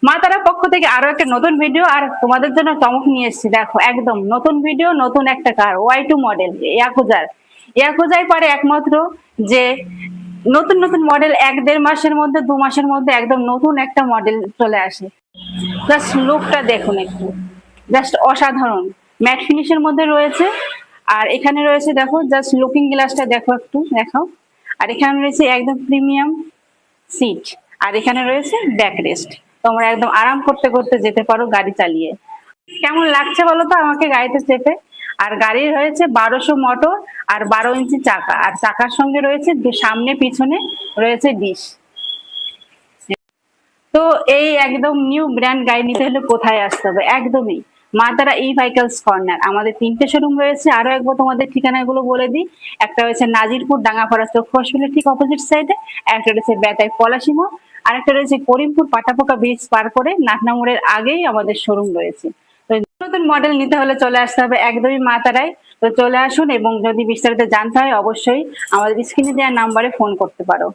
মা তারার পক্ষ থেকে আরো একটা নতুন ভিডিও আর তোমাদের জন্য চমক নিয়ে এসেছি। দেখো একদম নতুন ভিডিও, নতুন একটা কার Y2 মডেল ইয়াকুজার। ইয়াকুজাই পারে একমাত্র যে নতুন নতুন মডেল 1-1.5 মাসের মধ্যে 2 মাসের মধ্যে একদম নতুন একটা মডেল চলে আসে। জাস্ট লুকটা দেখুন একটু, জাস্ট অসাধারণ ম্যাট ফিনিশের মধ্যে রয়েছে। আর এখানে রয়েছে দেখো জাস্ট লুকিং গ্লাসটা দেখো, একটু দেখাও। আর এখানে রয়েছে একদম প্রিমিয়াম সিট, আর এখানে রয়েছে ব্যাক রেস্ট। তোমরা একদম আরাম করতে করতে যেতে পারো গাড়ি চালিয়ে। কেমন লাগছে বলো তো আমাকে গাড়িতে চেপে? আর গাড়ির রয়েছে 1200 মোটর আর 12 ইঞ্চি চাকা, আর চাকার সঙ্গে রয়েছে সামনে পিছনে রয়েছে ডিশ। তো এই একদম নিউ ব্র্যান্ড গাড়ি নিতে হলে কোথায় আসতে হবে? একদমই মা তারা ই ভেহিকলস কর্নার। আমাদের 3টে শোরুম রয়েছে, আরো একবার তোমাদের ঠিকানাগুলো বলে দিই। একটা রয়েছে নাজিরপুর ডাঙ্গাপাড়া চক্ষু হসপিটালের ঠিক অপোজিট সাইডে, একটা রয়েছে বেতাই পলাশী মোড়, আর একটা রয়েছে করিমপুর পাটাপোকা ব্রিজ পার করে নাটনা মোড়ের আগেই আমাদের শোরুম রয়েছে। তো নতুন মডেল নিতে হলে চলে আসতে হবে একদমই মা তারাই। তো চলে আসুন, এবং যদি বিস্তারিত জানতে হয় অবশ্যই আমাদের স্ক্রিনে দেওয়া নাম্বারে ফোন করতে পারো।